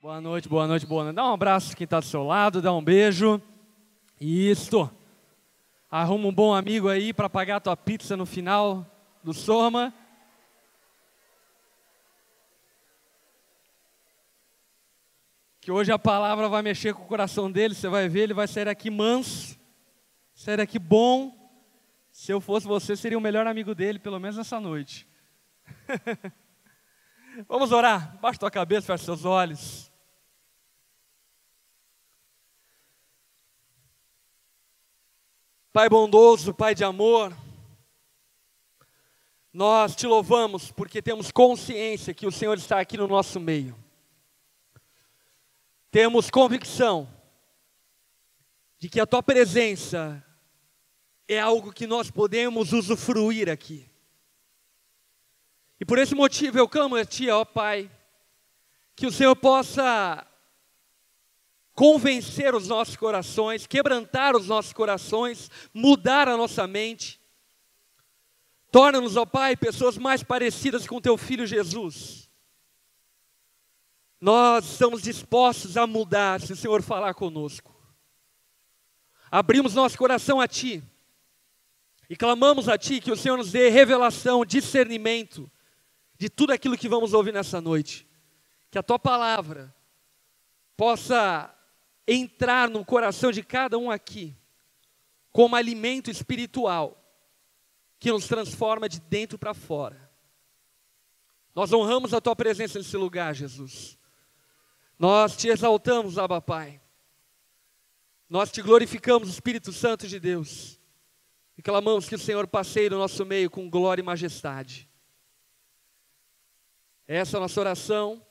Boa noite, boa noite, boa noite. Dá um abraço quem está do seu lado, dá um beijo. Isso. Arruma um bom amigo aí para pagar a tua pizza no final do Soma. Que hoje a palavra vai mexer com o coração dele, você vai ver, ele vai sair daqui manso, sair daqui bom. Se eu fosse você, seria o melhor amigo dele, pelo menos essa noite. Vamos orar, baixa tua cabeça, fecha seus olhos. Pai bondoso, Pai de amor, nós te louvamos porque temos consciência que o Senhor está aqui no nosso meio. Temos convicção de que a tua presença é algo que nós podemos usufruir aqui. E por esse motivo eu clamo a Ti, ó Pai, que o Senhor possa convencer os nossos corações, quebrantar os nossos corações, mudar a nossa mente. Torna-nos, ó Pai, pessoas mais parecidas com Teu Filho Jesus. Nós estamos dispostos a mudar se o Senhor falar conosco. Abrimos nosso coração a Ti e clamamos a Ti que o Senhor nos dê revelação, discernimento de tudo aquilo que vamos ouvir nessa noite. Que a Tua palavra possa entrar no coração de cada um aqui como alimento espiritual que nos transforma de dentro para fora. Nós honramos a Tua presença nesse lugar, Jesus. Nós Te exaltamos, Abba Pai. Nós Te glorificamos, Espírito Santo de Deus. E clamamos que o Senhor passeie no nosso meio com glória e majestade. Essa é a nossa oração.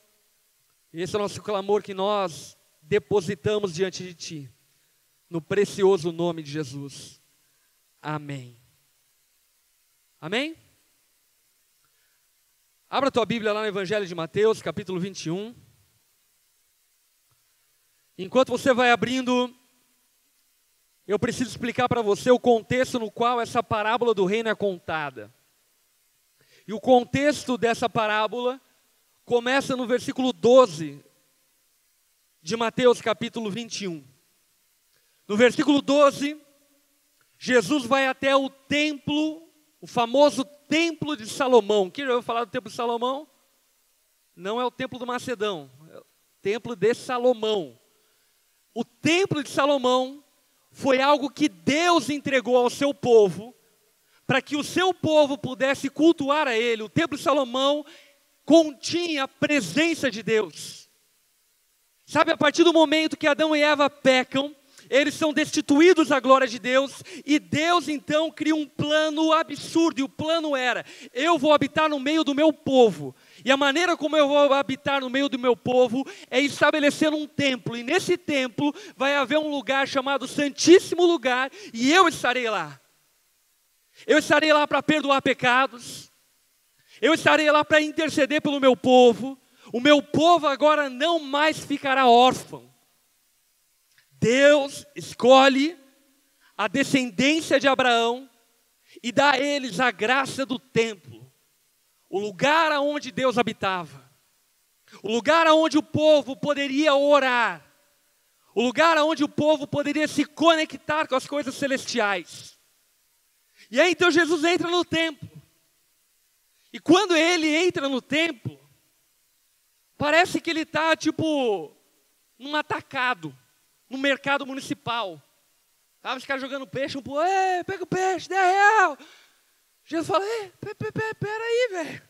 Esse é o nosso clamor que nós depositamos diante de Ti. No precioso nome de Jesus. Amém. Amém? Abra a tua Bíblia lá no Evangelho de Mateus, capítulo 21. Enquanto você vai abrindo, eu preciso explicar para você o contexto no qual essa parábola do reino é contada. E o contexto dessa parábola começa no versículo 12 de Mateus capítulo 21. No versículo 12, Jesus vai até o templo, o famoso templo de Salomão. Quem já ouviu falar do templo de Salomão? Não é o templo do Macedão, é o templo de Salomão. O templo de Salomão foi algo que Deus entregou ao seu povo, para que o seu povo pudesse cultuar a Ele. O templo de Salomão continha a presença de Deus. Sabe, a partir do momento que Adão e Eva pecam, eles são destituídos da glória de Deus, e Deus então cria um plano absurdo, e o plano era: eu vou habitar no meio do meu povo, e a maneira como eu vou habitar no meio do meu povo é estabelecer um templo, e nesse templo vai haver um lugar chamado Santíssimo Lugar, e eu estarei lá. Eu estarei lá para perdoar pecados, eu estarei lá para interceder pelo meu povo. O meu povo agora não mais ficará órfão. Deus escolhe a descendência de Abraão e dá a eles a graça do templo, o lugar aonde Deus habitava, o lugar aonde o povo poderia orar, o lugar aonde o povo poderia se conectar com as coisas celestiais. E aí então Jesus entra no templo, e quando ele entra no templo, parece que ele está tipo num atacado, no mercado municipal. Tava os caras jogando peixe, pega o peixe, R$10. Jesus fala: pera aí, velho.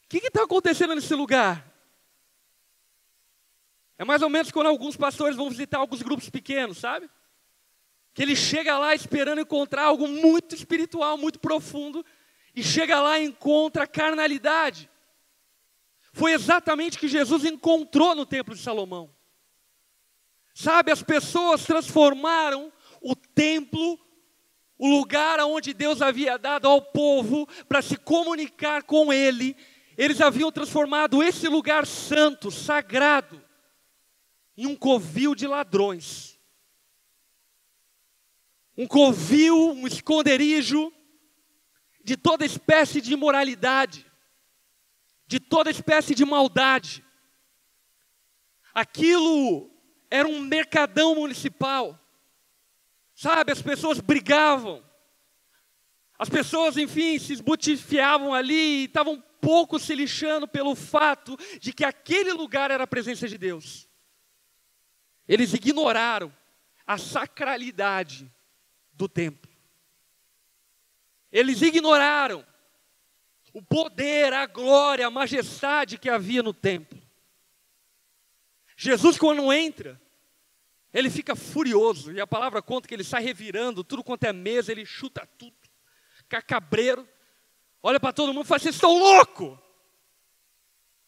O que está acontecendo nesse lugar? É mais ou menos quando alguns pastores vão visitar alguns grupos pequenos, sabe? Que ele chega lá esperando encontrar algo muito espiritual, muito profundo, e chega lá e encontra carnalidade. Foi exatamente o que Jesus encontrou no templo de Salomão. Sabe, as pessoas transformaram o templo, o lugar onde Deus havia dado ao povo para se comunicar com Ele. Eles haviam transformado esse lugar santo, sagrado, em um covil de ladrões. Um covil, um esconderijo de toda espécie de imoralidade, de toda espécie de maldade. Aquilo era um mercadão municipal. Sabe, as pessoas brigavam. As pessoas, enfim, se esbutifiavam ali e estavam um pouco se lixando pelo fato de que aquele lugar era a presença de Deus. Eles ignoraram a sacralidade do templo. Eles ignoraram o poder, a glória, a majestade que havia no templo. Jesus, quando entra, ele fica furioso. E a palavra conta que ele sai revirando tudo quanto é mesa, ele chuta tudo. Fica cabreiro. Olha para todo mundo e fala, vocês estão loucos?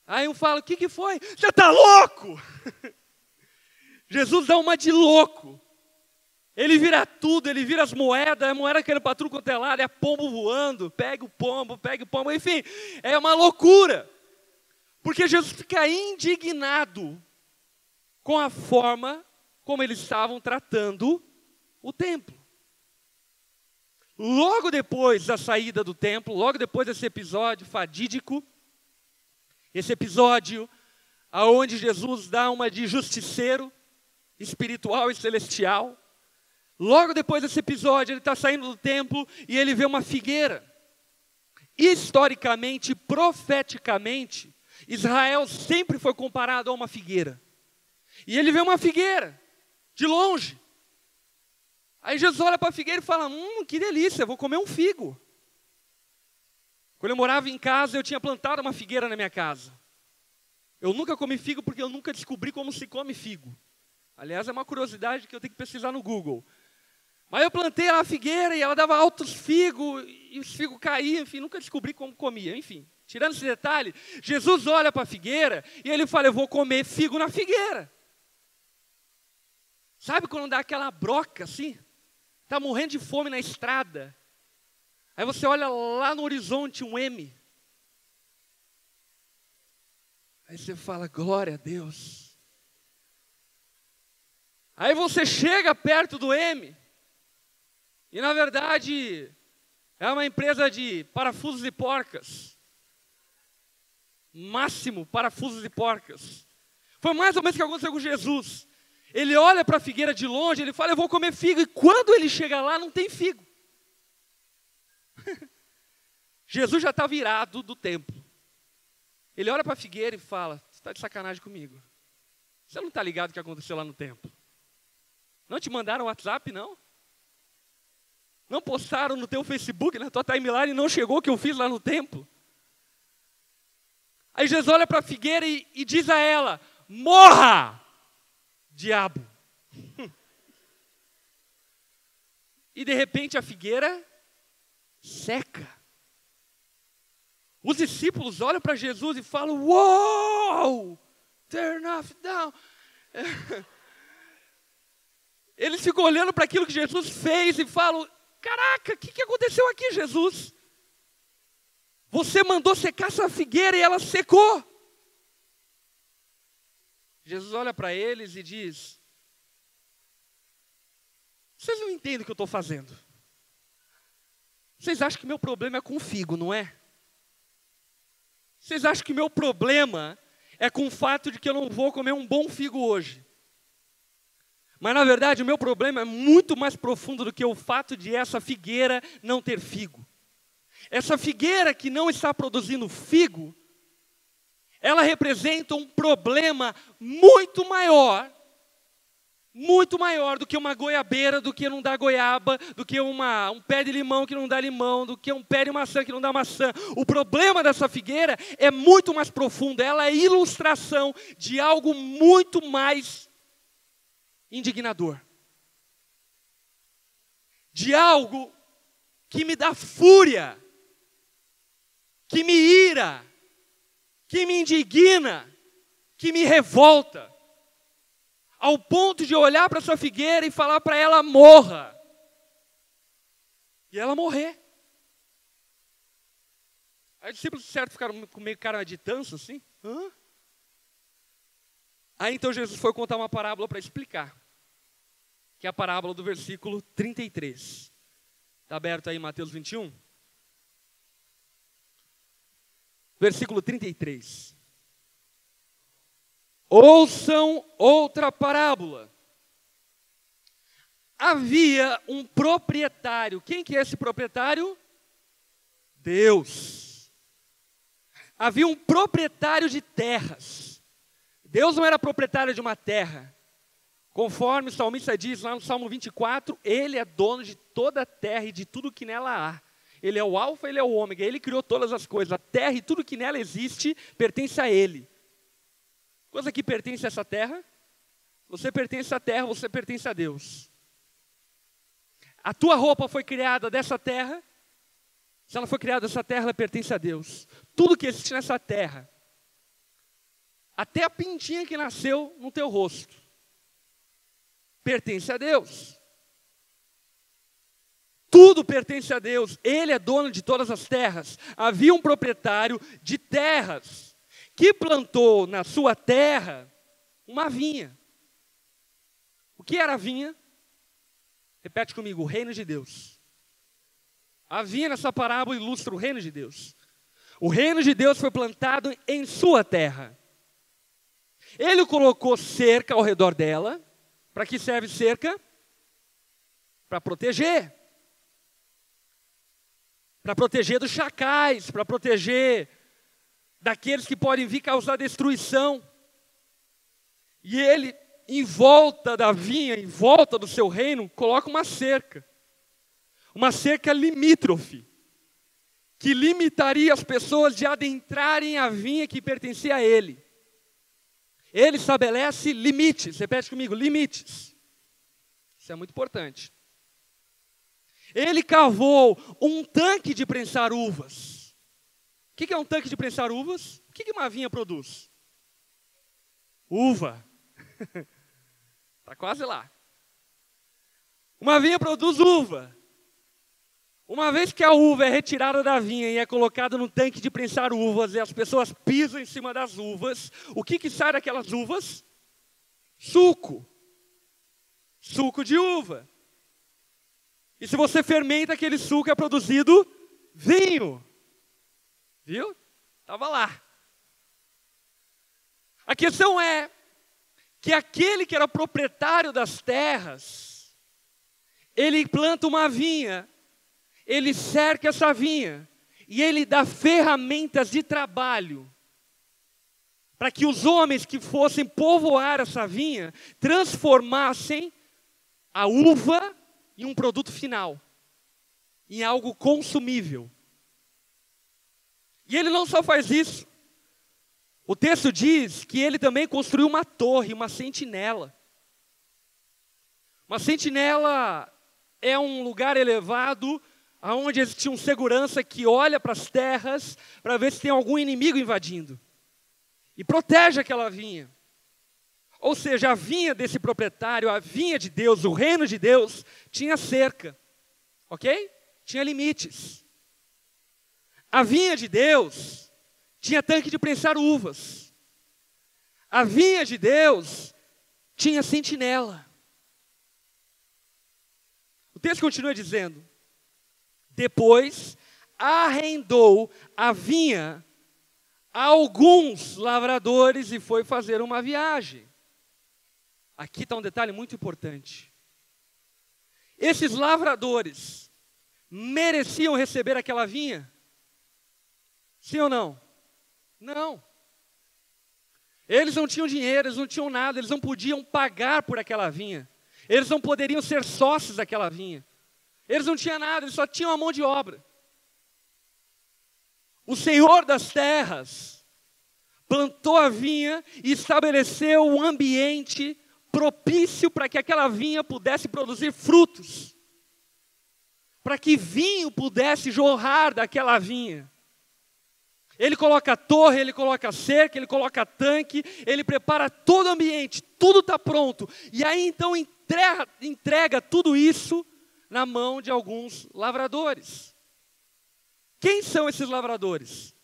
Aí um fala, o que foi? Você está louco? Jesus dá uma de louco. Ele vira tudo, ele vira as moedas, a moeda caindo para tudo quanto é lado, é pombo voando, pega o pombo, enfim, é uma loucura. Porque Jesus fica indignado com a forma como eles estavam tratando o templo. Logo depois da saída do templo, logo depois desse episódio fadídico, esse episódio aonde Jesus dá uma de justiceiro espiritual e celestial, logo depois desse episódio, ele está saindo do templo e ele vê uma figueira. Historicamente, profeticamente, Israel sempre foi comparado a uma figueira. E ele vê uma figueira, de longe. Aí Jesus olha para a figueira e fala, que delícia, vou comer um figo. Quando eu morava em casa, eu tinha plantado uma figueira na minha casa. Eu nunca comi figo porque eu nunca descobri como se come figo. Aliás, é uma curiosidade que eu tenho que pesquisar no Google. Mas eu plantei a figueira e ela dava altos figos, e os figos caíam, enfim, nunca descobri como comia. Enfim, tirando esse detalhe, Jesus olha para a figueira e ele fala, eu vou comer figo na figueira. Sabe quando dá aquela broca assim? Está morrendo de fome na estrada. Aí você olha lá no horizonte um M. Aí você fala, glória a Deus. Aí você chega perto do M. E na verdade, é uma empresa de parafusos e porcas. Máximo parafusos e porcas. Foi mais ou menos o que aconteceu com Jesus. Ele olha para a figueira de longe, ele fala, eu vou comer figo. E quando ele chega lá, não tem figo. Jesus já está virado do templo. Ele olha para a figueira e fala, você está de sacanagem comigo. Você não está ligado o que aconteceu lá no templo? Não te mandaram WhatsApp, não? Não postaram no teu Facebook, na tua timeline, e não chegou o que eu fiz lá no templo? Aí Jesus olha para a figueira e diz a ela, morra, diabo. E de repente a figueira seca. Os discípulos olham para Jesus e falam, uou, turn off down. Eles ficam olhando para aquilo que Jesus fez e falam, caraca, o que aconteceu aqui, Jesus? Você mandou secar essa figueira e ela secou. Jesus olha para eles e diz, vocês não entendem o que eu estou fazendo. Vocês acham que meu problema é com figo, não é? Vocês acham que meu problema é com o fato de que eu não vou comer um bom figo hoje. Mas na verdade o meu problema é muito mais profundo do que o fato de essa figueira não ter figo. Essa figueira que não está produzindo figo, ela representa um problema muito maior do que uma goiabeira, do que não dá goiaba, do que um pé de limão que não dá limão, do que um pé de maçã que não dá maçã. O problema dessa figueira é muito mais profundo, ela é ilustração de algo muito mais indignador. De algo que me dá fúria, que me ira, que me indigna, que me revolta, ao ponto de olhar para essa figueira e falar para ela, morra. E ela morrer. Aí os discípulos certo ficaram com meio cara de tanso assim. Hã? Aí então Jesus foi contar uma parábola para explicar. Que é a parábola do versículo 33. Está aberto aí Mateus 21? Versículo 33. Ouçam outra parábola. Havia um proprietário. Quem que é esse proprietário? Deus. Havia um proprietário de terras. Deus não era proprietário de uma terra. Conforme o salmista diz lá no Salmo 24, ele é dono de toda a terra e de tudo que nela há. Ele é o alfa, ele é o ômega, ele criou todas as coisas. A terra e tudo que nela existe pertence a ele. Coisa que pertence a essa terra, você pertence à terra, você pertence a Deus. A tua roupa foi criada dessa terra, se ela foi criada dessa terra, ela pertence a Deus. Tudo que existe nessa terra, até a pintinha que nasceu no teu rosto, pertence a Deus. Tudo pertence a Deus, Ele é dono de todas as terras. Havia um proprietário de terras, que plantou na sua terra uma vinha. O que era a vinha? Repete comigo, o reino de Deus. A vinha nessa parábola ilustra o reino de Deus. O reino de Deus foi plantado em sua terra. Ele colocou cerca ao redor dela. Para que serve cerca? Para proteger. Para proteger dos chacais, para proteger daqueles que podem vir causar destruição. E ele, em volta da vinha, em volta do seu reino, coloca uma cerca limítrofe, que limitaria as pessoas de adentrarem a vinha que pertencia a ele. Ele estabelece limites, repete comigo, limites. Isso é muito importante. Ele cavou um tanque de prensar uvas. O que é um tanque de prensar uvas? O que uma vinha produz? Uva. Está quase lá. Uma vinha produz uva. Uma vez que a uva é retirada da vinha e é colocada no tanque de prensar uvas, e as pessoas pisam em cima das uvas, o que sai daquelas uvas? Suco. Suco de uva. E se você fermenta aquele suco, é produzido vinho. Viu? Estava lá. A questão é que aquele que era proprietário das terras, ele planta uma vinha, ele cerca essa vinha, e ele dá ferramentas de trabalho, para que os homens que fossem povoar essa vinha, transformassem a uva em um produto final, em algo consumível. E ele não só faz isso, o texto diz que ele também construiu uma torre, uma sentinela. Uma sentinela é um lugar elevado, onde existe um segurança que olha para as terras, para ver se tem algum inimigo invadindo. E protege aquela vinha. Ou seja, a vinha desse proprietário, a vinha de Deus, o reino de Deus, tinha cerca. Ok? Tinha limites. A vinha de Deus tinha tanque de prensar uvas. A vinha de Deus tinha sentinela. O texto continua dizendo: depois arrendou a vinha a alguns lavradores e foi fazer uma viagem. Aqui está um detalhe muito importante. Esses lavradores mereciam receber aquela vinha? Sim ou não? Não. Eles não tinham dinheiro, eles não tinham nada, eles não podiam pagar por aquela vinha. Eles não poderiam ser sócios daquela vinha. Eles não tinham nada, eles só tinham a mão de obra. O Senhor das terras plantou a vinha e estabeleceu um ambiente propício para que aquela vinha pudesse produzir frutos. Para que vinho pudesse jorrar daquela vinha. Ele coloca torre, ele coloca cerca, ele coloca tanque, ele prepara todo o ambiente, tudo está pronto. E aí então entrega tudo isso na mão de alguns lavradores. Quem são esses lavradores?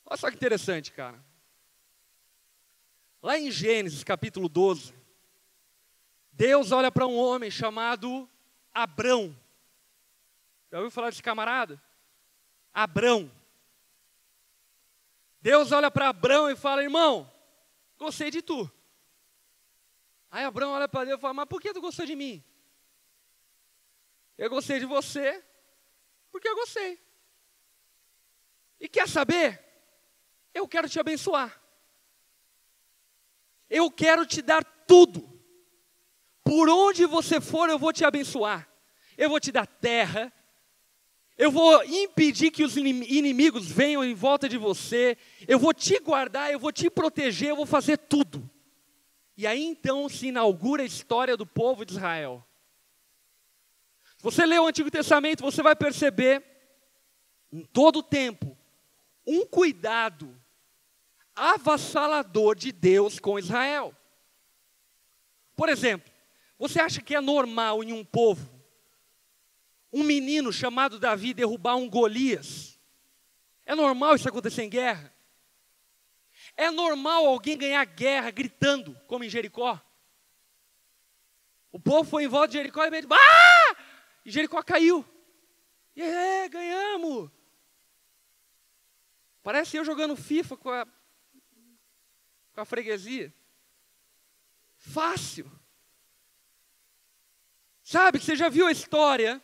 Olha só que interessante, cara. Lá em Gênesis capítulo 12, Deus olha para um homem chamado Abrão. Já ouviu falar desse camarada? Abrão. Deus olha para Abrão e fala: irmão, gostei de tu. Aí Abrão olha para Deus e fala: mas por que tu gostou de mim? Eu gostei de você porque eu gostei. E quer saber? Eu quero te abençoar. Eu quero te dar tudo. Por onde você for, eu vou te abençoar. Eu vou te dar terra. Eu vou impedir que os inimigos venham em volta de você. Eu vou te guardar, eu vou te proteger, eu vou fazer tudo. E aí então se inaugura a história do povo de Israel. Se você lê o Antigo Testamento, você vai perceber, em todo o tempo, um cuidado avassalador de Deus com Israel. Por exemplo, você acha que é normal em um povo, um menino chamado Davi derrubar um Golias? É normal isso acontecer em guerra? É normal alguém ganhar guerra gritando, como em Jericó? O povo foi em volta de Jericó e e Jericó caiu. E ganhamos. Parece eu jogando FIFA com a freguesia. Fácil. Sabe, você já viu a história,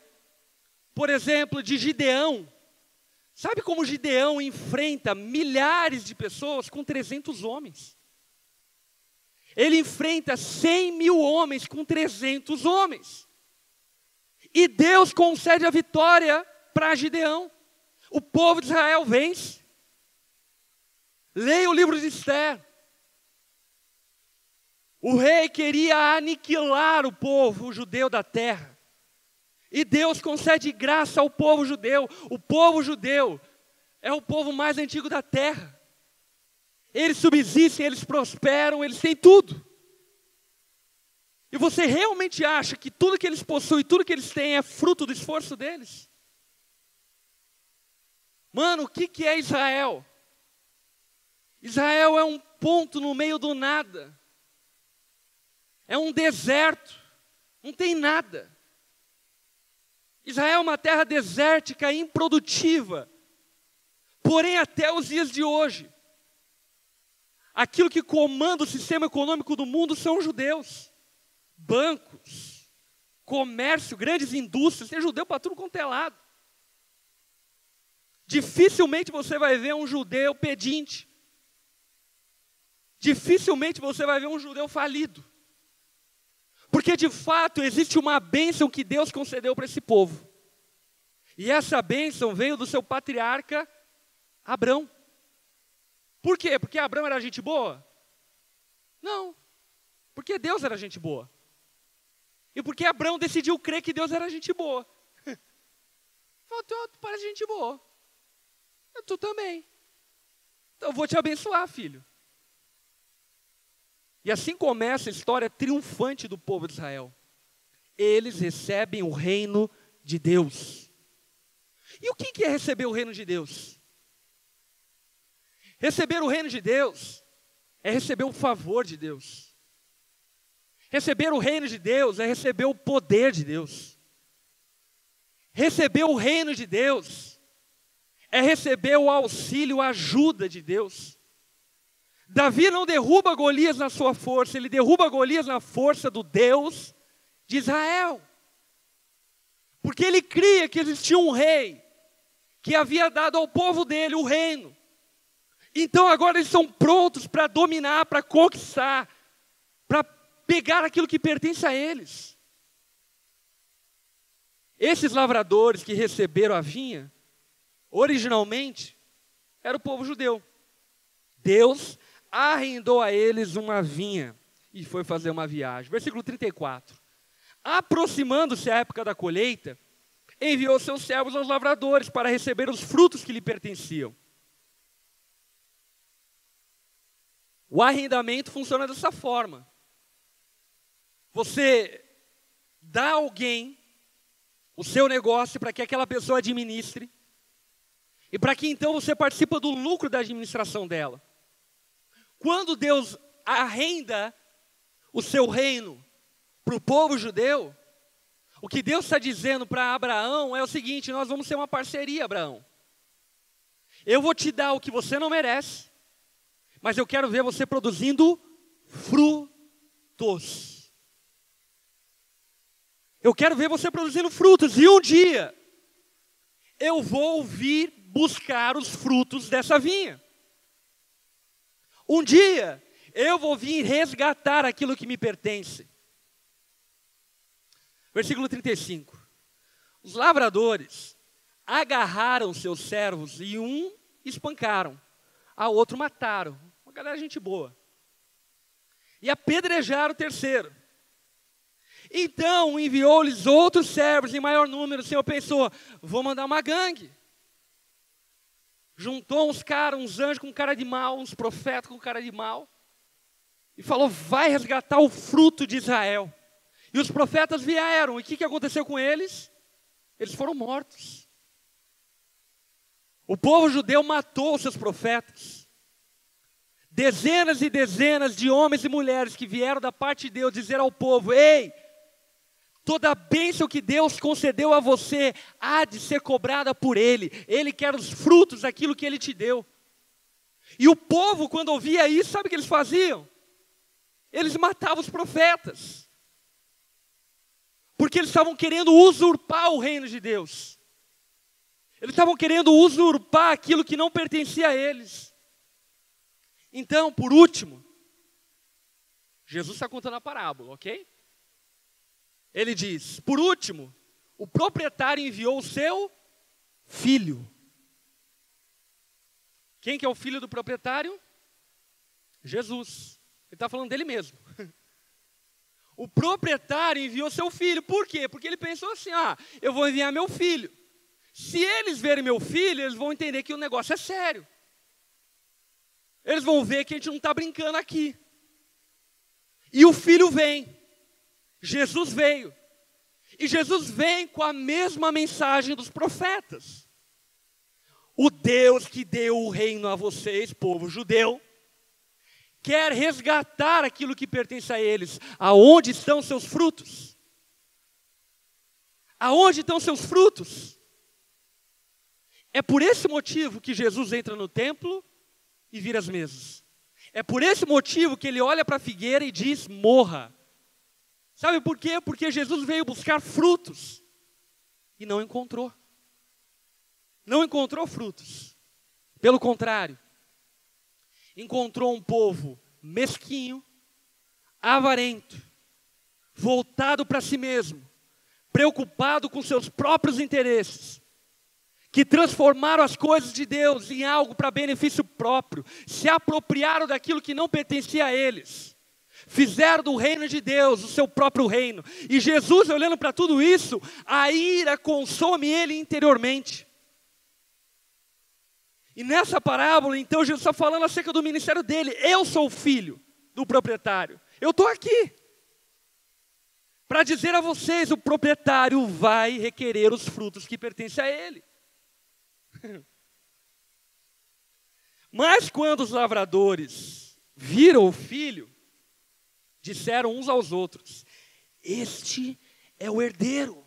por exemplo, de Gideão? Sabe como Gideão enfrenta milhares de pessoas com 300 homens? Ele enfrenta 100 mil homens com 300 homens. E Deus concede a vitória para Gideão. O povo de Israel vence. Leia o livro de Esther. O rei queria aniquilar o povo judeu da terra. E Deus concede graça ao povo judeu. O povo judeu é o povo mais antigo da terra. Eles subsistem, eles prosperam, eles têm tudo. E você realmente acha que tudo que eles possuem, tudo que eles têm é fruto do esforço deles? Mano, o que é Israel? Israel é um ponto no meio do nada. É um deserto. Não tem nada. Israel é uma terra desértica, improdutiva. Porém, até os dias de hoje, aquilo que comanda o sistema econômico do mundo são os judeus. Bancos, comércio, grandes indústrias, tem judeu para tudo quanto é lado. Dificilmente você vai ver um judeu pedinte. Dificilmente você vai ver um judeu falido. Porque de fato existe uma bênção que Deus concedeu para esse povo. E essa bênção veio do seu patriarca Abrão. Por quê? Porque Abrão era gente boa? Não. Porque Deus era gente boa. E porque Abrão decidiu crer que Deus era gente boa. Falou: tu parece gente boa. Tu também. Então eu vou te abençoar, filho. E assim começa a história triunfante do povo de Israel. Eles recebem o reino de Deus. E o que é receber o reino de Deus? Receber o reino de Deus é receber o favor de Deus. Receber o reino de Deus é receber o poder de Deus. Receber o reino de Deus é receber o auxílio, a ajuda de Deus. Davi não derruba Golias na sua força, ele derruba Golias na força do Deus de Israel. Porque ele cria que existia um rei que havia dado ao povo dele o reino. Então agora eles estão prontos para dominar, para conquistar, para pegar aquilo que pertence a eles. Esses lavradores que receberam a vinha, originalmente, era o povo judeu. Deus arrendou a eles uma vinha e foi fazer uma viagem. Versículo 34. Aproximando-se a época da colheita, enviou seus servos aos lavradores para receber os frutos que lhe pertenciam. O arrendamento funciona dessa forma. Você dá a alguém o seu negócio para que aquela pessoa administre e para que então você participe do lucro da administração dela. Quando Deus arrenda o seu reino para o povo judeu, o que Deus está dizendo para Abraão é o seguinte: nós vamos ter uma parceria, Abraão. Eu vou te dar o que você não merece, Mas eu quero ver você produzindo frutos. Eu quero ver você produzindo frutos. E um dia, eu vou vir buscar os frutos dessa vinha. Um dia, eu vou vir resgatar aquilo que me pertence. Versículo 35. Os lavradores agarraram seus servos e um espancaram, a outro mataram. Uma galera gente boa. E apedrejaram o terceiro. Então enviou-lhes outros servos em maior número. O Senhor pensou, vou mandar uma gangue. Juntou uns caras, uns anjos com cara de mal, uns profetas com cara de mal. E falou, vai resgatar o fruto de Israel. E os profetas vieram. E o que aconteceu com eles? Eles foram mortos. O povo judeu matou os seus profetas. Dezenas e dezenas de homens e mulheres que vieram da parte de Deus dizer ao povo, ei, toda a bênção que Deus concedeu a você há de ser cobrada por Ele. Ele quer os frutos daquilo que Ele te deu. E o povo, quando ouvia isso, sabe o que eles faziam? Eles matavam os profetas. Porque eles estavam querendo usurpar o reino de Deus. Eles estavam querendo usurpar aquilo que não pertencia a eles. Então, por último, Jesus está contando a parábola, ok? Ele diz, por último, o proprietário enviou o seu filho. Quem que é o filho do proprietário? Jesus. Ele está falando dele mesmo. O proprietário enviou seu filho. Por quê? Porque ele pensou assim, eu vou enviar meu filho. Se eles verem meu filho, eles vão entender que o negócio é sério. Eles vão ver que a gente não está brincando aqui. E o filho vem. Jesus veio. E Jesus vem com a mesma mensagem dos profetas. O Deus que deu o reino a vocês, povo judeu, quer resgatar aquilo que pertence a eles. Aonde estão seus frutos? Aonde estão seus frutos? É por esse motivo que Jesus entra no templo e vira as mesas. É por esse motivo que ele olha para a figueira e diz, morra. Sabe por quê? Porque Jesus veio buscar frutos e não encontrou. Não encontrou frutos. Pelo contrário, encontrou um povo mesquinho, avarento, voltado para si mesmo, preocupado com seus próprios interesses, que transformaram as coisas de Deus em algo para benefício próprio, se apropriaram daquilo que não pertencia a eles, fizeram do reino de Deus o seu próprio reino. E Jesus, olhando para tudo isso, a ira consome ele interiormente. E nessa parábola, então, Jesus está falando acerca do ministério dele. Eu sou o filho do proprietário. Eu estou aqui para dizer a vocês, o proprietário vai requerer os frutos que pertencem a ele. Mas quando os lavradores viram o filho, disseram uns aos outros, este é o herdeiro.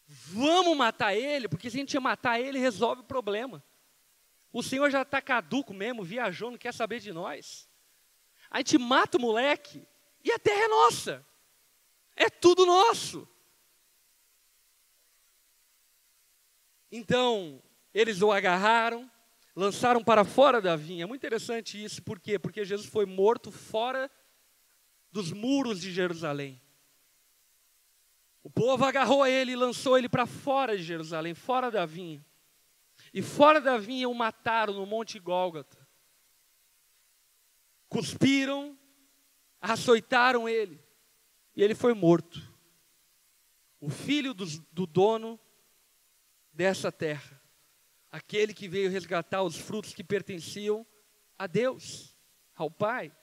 Vamos matar ele, porque se a gente matar ele, resolve o problema. O Senhor já está caduco mesmo, viajou, não quer saber de nós. A gente mata o moleque e a terra é nossa. É tudo nosso. Então, eles o agarraram, lançaram para fora da vinha. É muito interessante isso, por quê? Porque Jesus foi morto fora dos muros de Jerusalém. O povo agarrou ele e lançou ele para fora de Jerusalém, fora da vinha. E fora da vinha o mataram no Monte Gólgota. Cuspiram, açoitaram ele. E ele foi morto. O filho do dono dessa terra. Aquele que veio resgatar os frutos que pertenciam a Deus, ao Pai.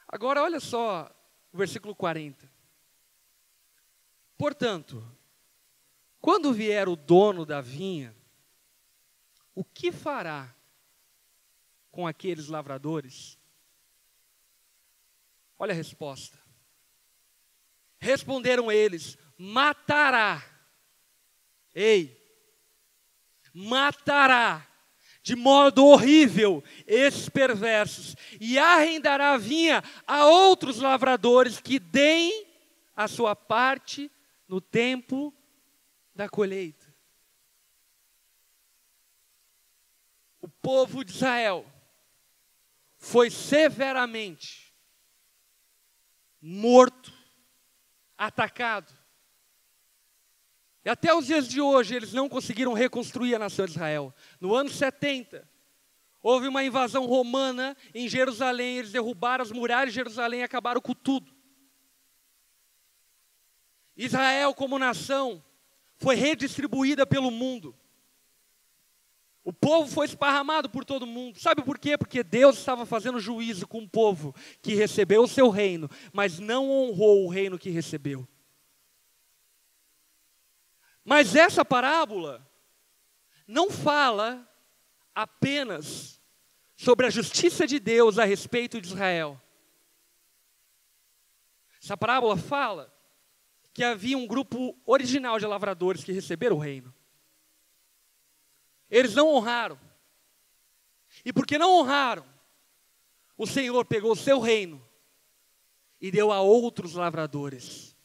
Agora olha só o versículo 40. Portanto, quando vier o dono da vinha, o que fará com aqueles lavradores? Olha a resposta. Responderam eles, matará. Ei, matará. de modo horrível esses perversos, e arrendará a vinha a outros lavradores que deem a sua parte no tempo da colheita. O povo de Israel foi severamente morto, atacado. E até os dias de hoje eles não conseguiram reconstruir a nação de Israel. No ano 70, houve uma invasão romana em Jerusalém, eles derrubaram as muralhas de Jerusalém e acabaram com tudo. Israel como nação foi redistribuída pelo mundo. O povo foi esparramado por todo mundo. Sabe por quê? Porque Deus estava fazendo juízo com o povo que recebeu o seu reino, mas não honrou o reino que recebeu. Mas essa parábola não fala apenas sobre a justiça de Deus a respeito de Israel. Essa parábola fala que havia um grupo original de lavradores que receberam o reino. Eles não honraram. E porque não honraram, o Senhor pegou o seu reino e deu a outros lavradores.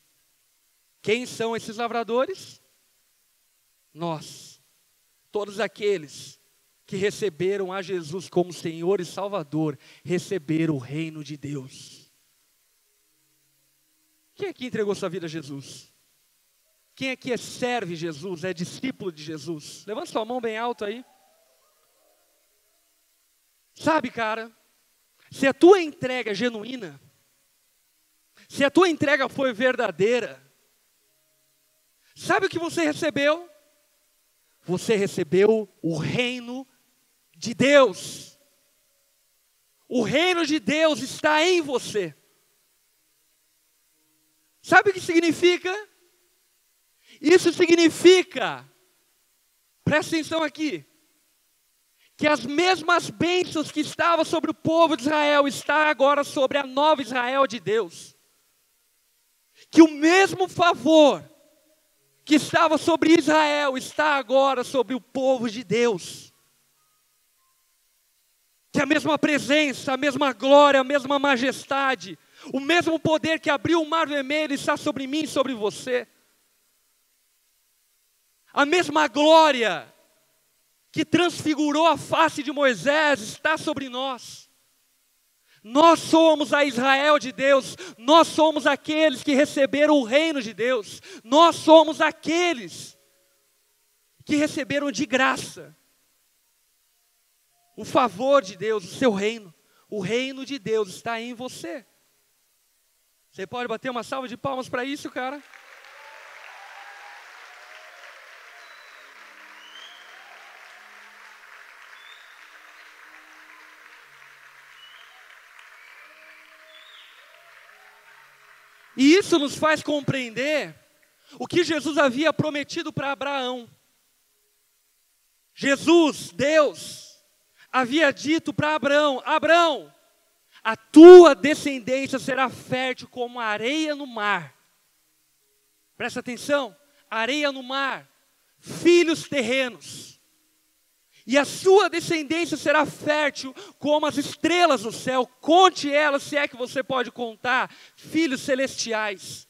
Quem são esses lavradores? Nós. Todos aqueles que receberam a Jesus como Senhor e Salvador, receberam o reino de Deus. Quem aqui entregou sua vida a Jesus? Quem aqui serve Jesus, é discípulo de Jesus? Levanta sua mão bem alto aí. Sabe, cara, se a tua entrega é genuína, se a tua entrega foi verdadeira, sabe o que você recebeu? Você recebeu o reino de Deus. O reino de Deus está em você. Sabe o que significa? Isso significa, presta atenção aqui, que as mesmas bênçãos que estavam sobre o povo de Israel, está agora sobre a nova Israel de Deus. Que o mesmo favor que estava sobre Israel, está agora sobre o povo de Deus. Que a mesma presença, a mesma glória, a mesma majestade, o mesmo poder que abriu o mar vermelho está sobre mim e sobre você. A mesma glória que transfigurou a face de Moisés está sobre nós. Nós somos a Israel de Deus, nós somos aqueles que receberam o reino de Deus, nós somos aqueles que receberam de graça o favor de Deus, o seu reino. O reino de Deus está em você. Você pode bater uma salva de palmas para isso, cara? E isso nos faz compreender o que Jesus havia prometido para Abraão. Jesus, Deus, havia dito para Abraão: Abraão, a tua descendência será fértil como a areia no mar. Presta atenção, areia no mar, filhos terrenos. E a sua descendência será fértil como as estrelas do céu. Conte elas, se é que você pode contar, filhos celestiais.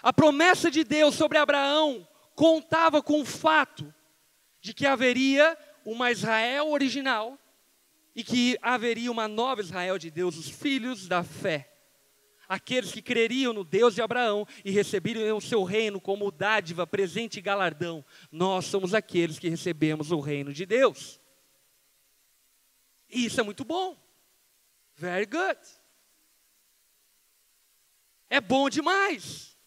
A promessa de Deus sobre Abraão contava com o fato de que haveria uma Israel original e que haveria uma nova Israel de Deus, os filhos da fé. Aqueles que creriam no Deus de Abraão e receberiam o seu reino como dádiva, presente e galardão. Nós somos aqueles que recebemos o reino de Deus. E isso é muito bom. Very good. É bom demais.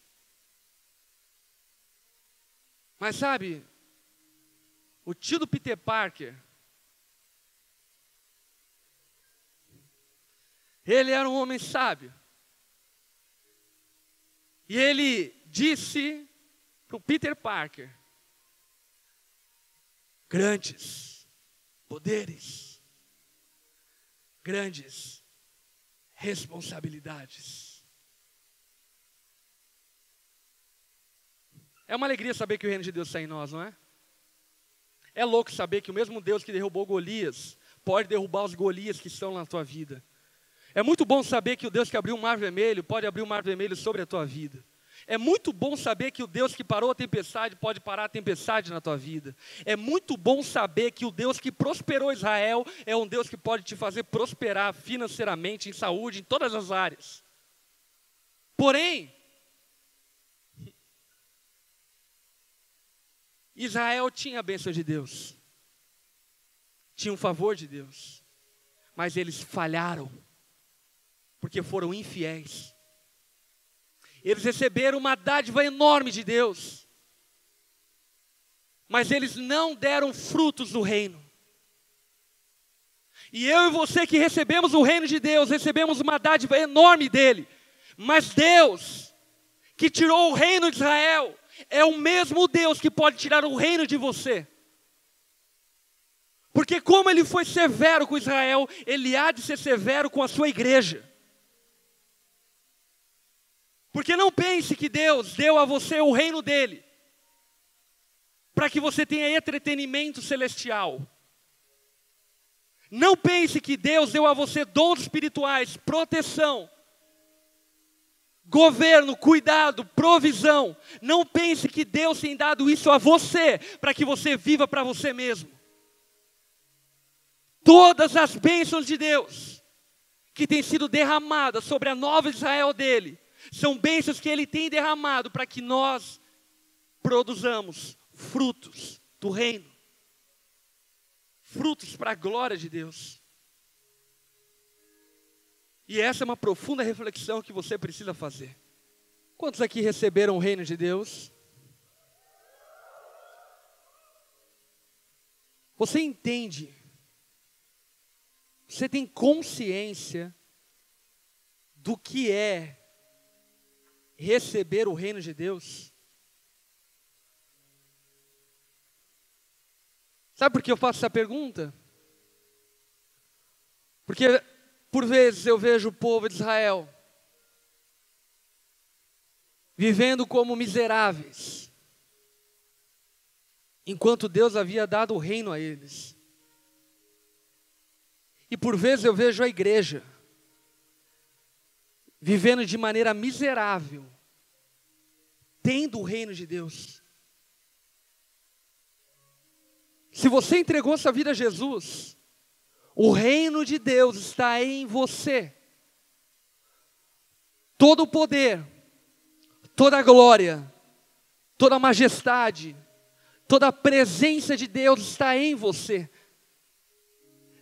Mas sabe, o tio do Peter Parker, ele era um homem sábio. E ele disse para o Peter Parker: grandes poderes, grandes responsabilidades. É uma alegria saber que o reino de Deus está em nós, não é? É louco saber que o mesmo Deus que derrubou Golias pode derrubar os Golias que estão na tua vida. É muito bom saber que o Deus que abriu o mar vermelho pode abrir o mar vermelho sobre a tua vida. É muito bom saber que o Deus que parou a tempestade pode parar a tempestade na tua vida. É muito bom saber que o Deus que prosperou Israel é um Deus que pode te fazer prosperar financeiramente, em saúde, em todas as áreas. Porém, Israel tinha a bênção de Deus, tinha o favor de Deus, mas eles falharam, porque foram infiéis. Eles receberam uma dádiva enorme de Deus, mas eles não deram frutos do reino. E eu e você que recebemos o reino de Deus, recebemos uma dádiva enorme dele, mas Deus, que tirou o reino de Israel, é o mesmo Deus que pode tirar o reino de você. Porque como ele foi severo com Israel, ele há de ser severo com a sua igreja. Porque não pense que Deus deu a você o reino dele, para que você tenha entretenimento celestial. Não pense que Deus deu a você dons espirituais, proteção, governo, cuidado, provisão. Não pense que Deus tem dado isso a você, para que você viva para você mesmo. Todas as bênçãos de Deus, que têm sido derramadas sobre a nova Israel dele, são bênçãos que ele tem derramado para que nós produzamos frutos do reino. Frutos para a glória de Deus. E essa é uma profunda reflexão que você precisa fazer. Quantos aqui receberam o reino de Deus? Você entende? Você tem consciência do que é receber o reino de Deus? Sabe por que eu faço essa pergunta? Porque por vezes eu vejo o povo de Israel vivendo como miseráveis, enquanto Deus havia dado o reino a eles. E por vezes eu vejo a igreja vivendo de maneira miserável, tendo o reino de Deus. Se você entregou sua vida a Jesus, o reino de Deus está em você. Todo o poder, toda a glória, toda a majestade, toda a presença de Deus está em você.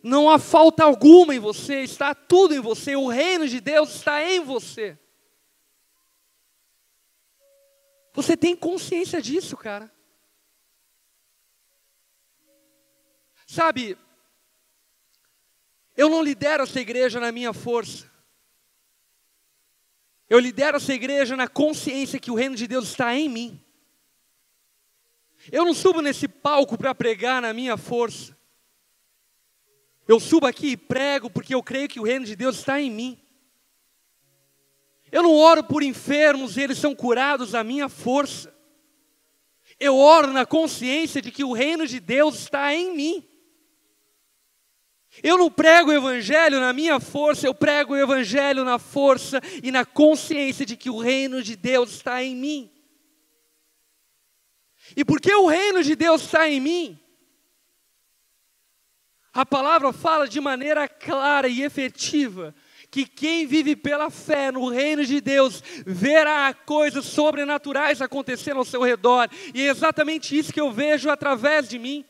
Não há falta alguma em você, está tudo em você. O reino de Deus está em você. Você tem consciência disso, cara? Sabe, eu não lidero essa igreja na minha força. Eu lidero essa igreja na consciência que o reino de Deus está em mim. Eu não subo nesse palco para pregar na minha força. Eu subo aqui e prego porque eu creio que o reino de Deus está em mim. Eu não oro por enfermos e eles são curados à minha força. Eu oro na consciência de que o reino de Deus está em mim. Eu não prego o evangelho na minha força, eu prego o evangelho na força e na consciência de que o reino de Deus está em mim. E porque o reino de Deus está em mim, a palavra fala de maneira clara e efetiva que quem vive pela fé no reino de Deus verá coisas sobrenaturais acontecendo ao seu redor. E é exatamente isso que eu vejo através de mim.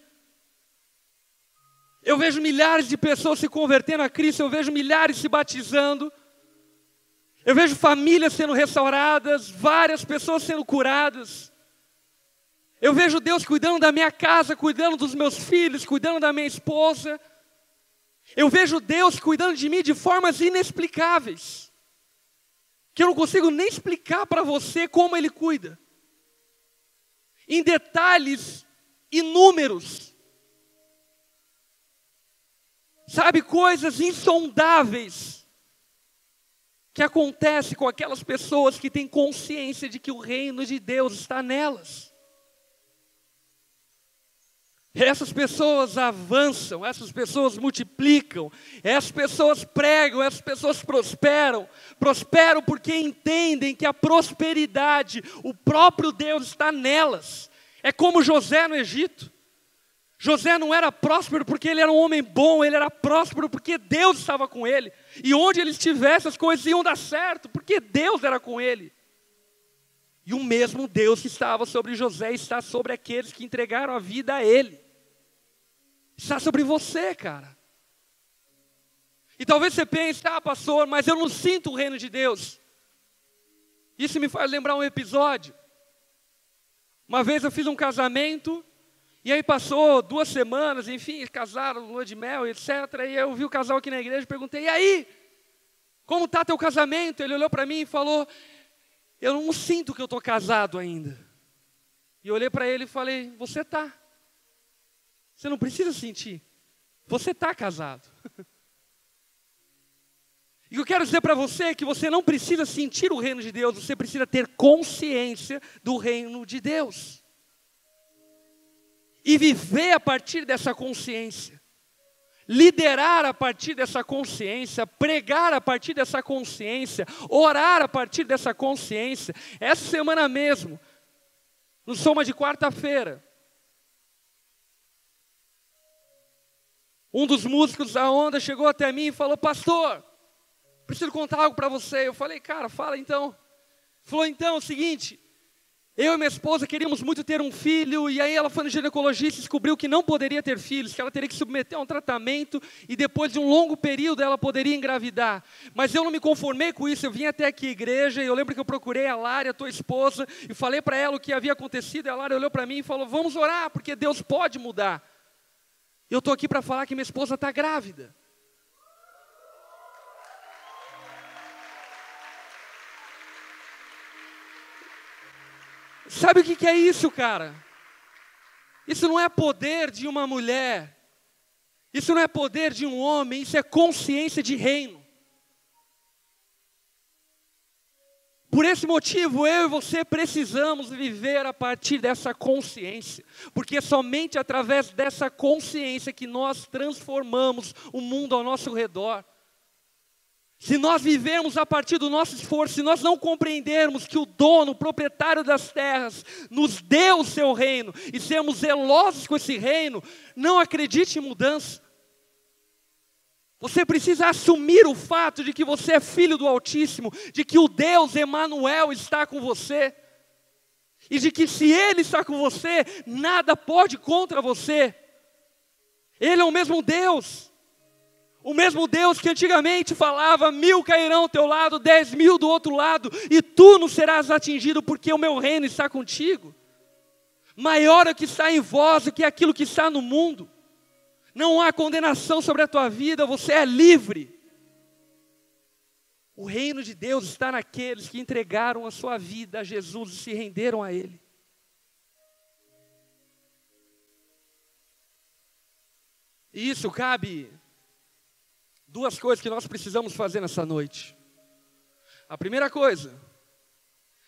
Eu vejo milhares de pessoas se convertendo a Cristo, eu vejo milhares se batizando. Eu vejo famílias sendo restauradas, várias pessoas sendo curadas. Eu vejo Deus cuidando da minha casa, cuidando dos meus filhos, cuidando da minha esposa. Eu vejo Deus cuidando de mim de formas inexplicáveis, que eu não consigo nem explicar para você como Ele cuida. Em detalhes inúmeros. Sabe, coisas insondáveis que acontecem com aquelas pessoas que têm consciência de que o reino de Deus está nelas. Essas pessoas avançam, essas pessoas multiplicam, essas pessoas pregam, essas pessoas prosperam. Prosperam porque entendem que a prosperidade, o próprio Deus está nelas. É como José no Egito. José não era próspero porque ele era um homem bom, ele era próspero porque Deus estava com ele. E onde ele estivesse as coisas iam dar certo, porque Deus era com ele. E o mesmo Deus que estava sobre José está sobre aqueles que entregaram a vida a ele. Está sobre você, cara. E talvez você pense, pastor, mas eu não sinto o reino de Deus. Isso me faz lembrar um episódio. Uma vez eu fiz um casamento, e aí passou 2 semanas, enfim, casaram, lua de mel, etc. E eu vi o casal aqui na igreja e perguntei, e aí? Como está teu casamento? Ele olhou para mim e falou, eu não sinto que eu estou casado ainda. E eu olhei para ele e falei, você está. Você não precisa sentir. Você está casado. E eu quero dizer para você que você não precisa sentir o reino de Deus, você precisa ter consciência do reino de Deus. E viver a partir dessa consciência. Liderar a partir dessa consciência, pregar a partir dessa consciência, orar a partir dessa consciência. Essa semana mesmo, no Soma de quarta-feira, um dos músicos da onda chegou até mim e falou, pastor, preciso contar algo para você. Eu falei, cara, fala então. Ele falou, então, é o seguinte, eu e minha esposa queríamos muito ter um filho, e aí ela foi no ginecologista e descobriu que não poderia ter filhos, que ela teria que submeter a um tratamento, e depois de um longo período ela poderia engravidar. Mas eu não me conformei com isso, eu vim até aqui à igreja, e eu lembro que eu procurei a Lária, tua esposa, e falei para ela o que havia acontecido, e a Lária olhou para mim e falou, vamos orar, porque Deus pode mudar. Eu estou aqui para falar que minha esposa está grávida. Sabe o que é isso, cara? Isso não é poder de uma mulher. Isso não é poder de um homem. Isso é consciência de reino. Por esse motivo, eu e você precisamos viver a partir dessa consciência. Porque é somente através dessa consciência que nós transformamos o mundo ao nosso redor. Se nós vivermos a partir do nosso esforço, se nós não compreendermos que o dono, o proprietário das terras, nos deu o seu reino, e sermos zelosos com esse reino, não acredite em mudança. Você precisa assumir o fato de que você é filho do Altíssimo, de que o Deus Emanuel está com você, e de que se Ele está com você, nada pode contra você. Ele é o mesmo Deus. O mesmo Deus que antigamente falava, 1000 cairão ao teu lado, 10.000 do outro lado, e tu não serás atingido, porque o meu reino está contigo. Maior é o que está em vós do que aquilo que está no mundo. Não há condenação sobre a tua vida, você é livre. O reino de Deus está naqueles que entregaram a sua vida a Jesus e se renderam a Ele. E isso cabe 2 coisas que nós precisamos fazer nessa noite. A primeira coisa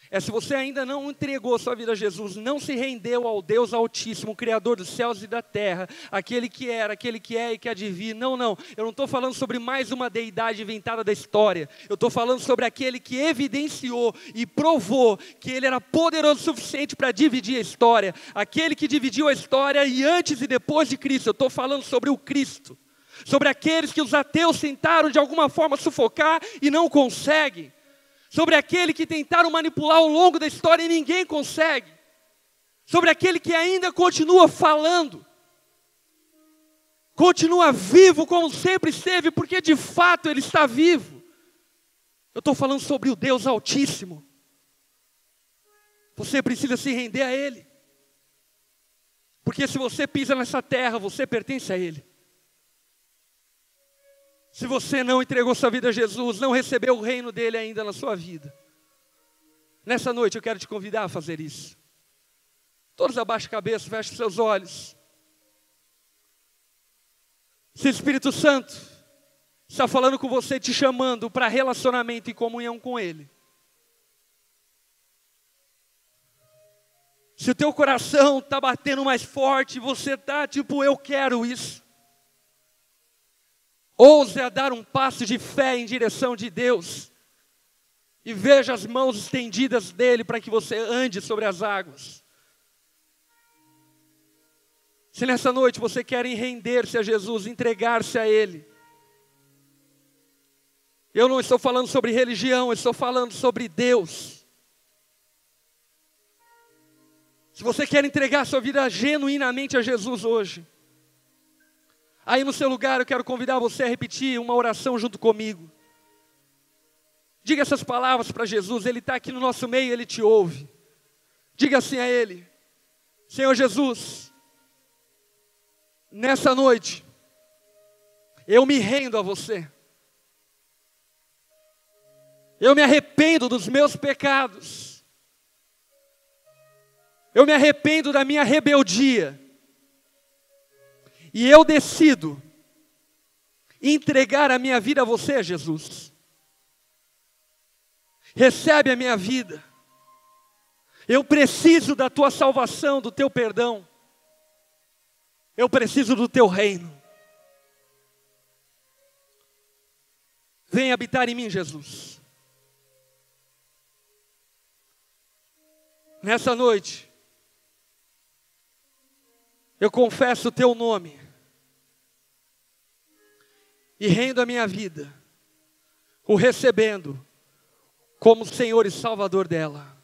é, se você ainda não entregou sua vida a Jesus, não se rendeu ao Deus Altíssimo, o Criador dos céus e da terra, aquele que era, aquele que é e que há de vir. Não, eu não estou falando sobre mais uma deidade inventada da história. Eu estou falando sobre aquele que evidenciou e provou que Ele era poderoso o suficiente para dividir a história. Aquele que dividiu a história e antes e depois de Cristo. Eu estou falando sobre o Cristo. Sobre aqueles que os ateus tentaram de alguma forma sufocar e não conseguem. Sobre aquele que tentaram manipular ao longo da história e ninguém consegue. Sobre aquele que ainda continua falando. Continua vivo como sempre esteve, porque de fato Ele está vivo. Eu estou falando sobre o Deus Altíssimo. Você precisa se render a Ele. Porque se você pisa nessa terra, você pertence a Ele. Se você não entregou sua vida a Jesus, não recebeu o reino dele ainda na sua vida, nessa noite eu quero te convidar a fazer isso. Todos abaixem a cabeça, fechem seus olhos. Se o Espírito Santo está falando com você, te chamando para relacionamento e comunhão com Ele. Se o teu coração está batendo mais forte, você está tipo, eu quero isso. Ouse a dar um passo de fé em direção de Deus. E veja as mãos estendidas dele para que você ande sobre as águas. Se nessa noite você quer render-se a Jesus, entregar-se a Ele. Eu não estou falando sobre religião, eu estou falando sobre Deus. Se você quer entregar sua vida genuinamente a Jesus hoje, aí no seu lugar eu quero convidar você a repetir uma oração junto comigo. Diga essas palavras para Jesus, Ele está aqui no nosso meio, Ele te ouve. Diga assim a Ele: Senhor Jesus, nessa noite, eu me rendo a você. Eu me arrependo dos meus pecados. Eu me arrependo da minha rebeldia. E eu decido entregar a minha vida a você, Jesus. Recebe a minha vida. Eu preciso da tua salvação, do teu perdão. Eu preciso do teu reino. Vem habitar em mim, Jesus. Nessa noite, eu confesso o teu nome e rendo a minha vida, o recebendo como Senhor e Salvador dela.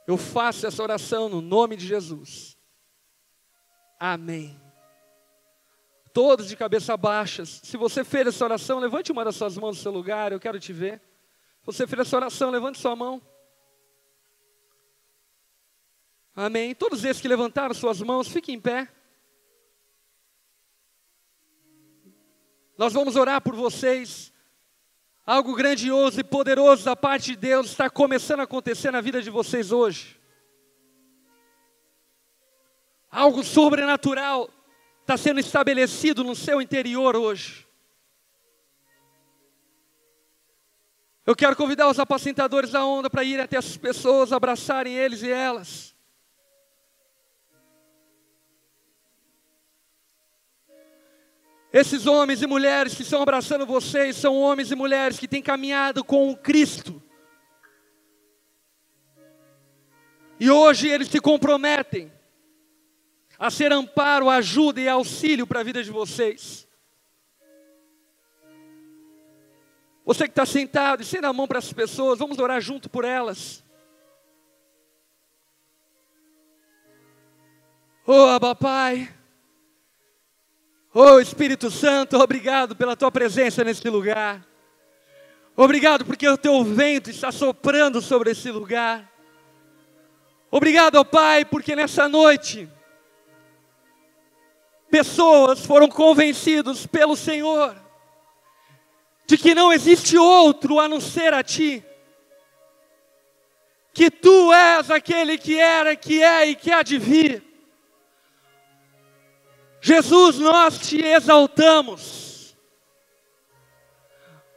Eu faço essa oração no nome de Jesus. Amém. Todos de cabeça baixa. Se você fez essa oração, levante uma das suas mãos do seu lugar, eu quero te ver. Se você fez essa oração, levante sua mão. Amém. Todos esses que levantaram suas mãos, fiquem em pé. Nós vamos orar por vocês. Algo grandioso e poderoso da parte de Deus está começando a acontecer na vida de vocês hoje. Algo sobrenatural está sendo estabelecido no seu interior hoje. Eu quero convidar os apacentadores da onda para irem até essas pessoas, abraçarem eles e elas. Esses homens e mulheres que estão abraçando vocês são homens e mulheres que têm caminhado com o Cristo. E hoje eles se comprometem a ser amparo, ajuda e auxílio para a vida de vocês. Você que está sentado, estenda a mão para essas pessoas, vamos orar junto por elas. Oh, Abba Pai. Oh, Espírito Santo, obrigado pela tua presença nesse lugar. Obrigado porque o teu vento está soprando sobre esse lugar. Obrigado, ó Pai, porque nessa noite pessoas foram convencidas pelo Senhor de que não existe outro a não ser a Ti. Que Tu és aquele que era, que é e que há de vir. Jesus, nós Te exaltamos.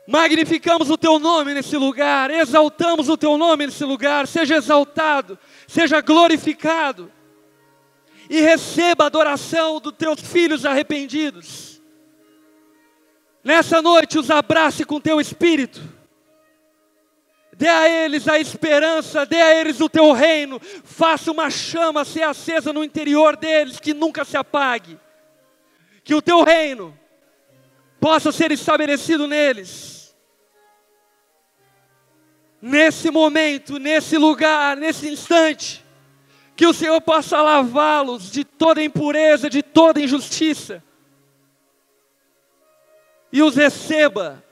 Magnificamos o Teu nome nesse lugar. Exaltamos o Teu nome nesse lugar. Seja exaltado, seja glorificado. E receba a adoração dos Teus filhos arrependidos. Nessa noite os abrace com Teu Espírito. Dê a eles a esperança, dê a eles o Teu reino. Faça uma chama ser acesa no interior deles, que nunca se apague. Que o Teu reino possa ser estabelecido neles. Nesse momento, nesse lugar, nesse instante. Que o Senhor possa lavá-los de toda impureza, de toda injustiça. E os receba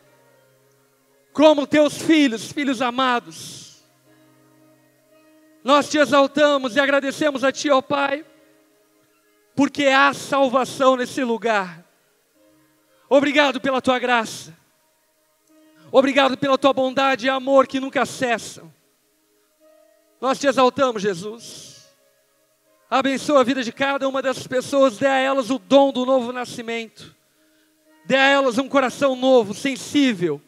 como Teus filhos, filhos amados. Nós Te exaltamos e agradecemos a Ti, ó Pai, porque há salvação nesse lugar. Obrigado pela Tua graça. Obrigado pela Tua bondade e amor que nunca cessam. Nós Te exaltamos, Jesus. Abençoa a vida de cada uma dessas pessoas. Dê a elas o dom do novo nascimento. Dê a elas um coração novo, sensível.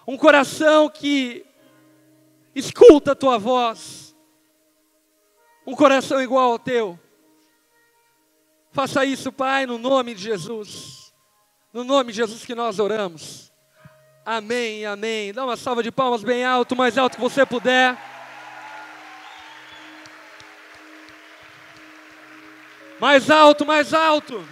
Um coração que escuta a Tua voz. um coração igual ao teu. Faça isso, Pai, no nome de Jesus. No nome de Jesus que nós oramos. Amém, amém. Dá uma salva de palmas bem alto, mais alto que você puder. Mais alto, mais alto.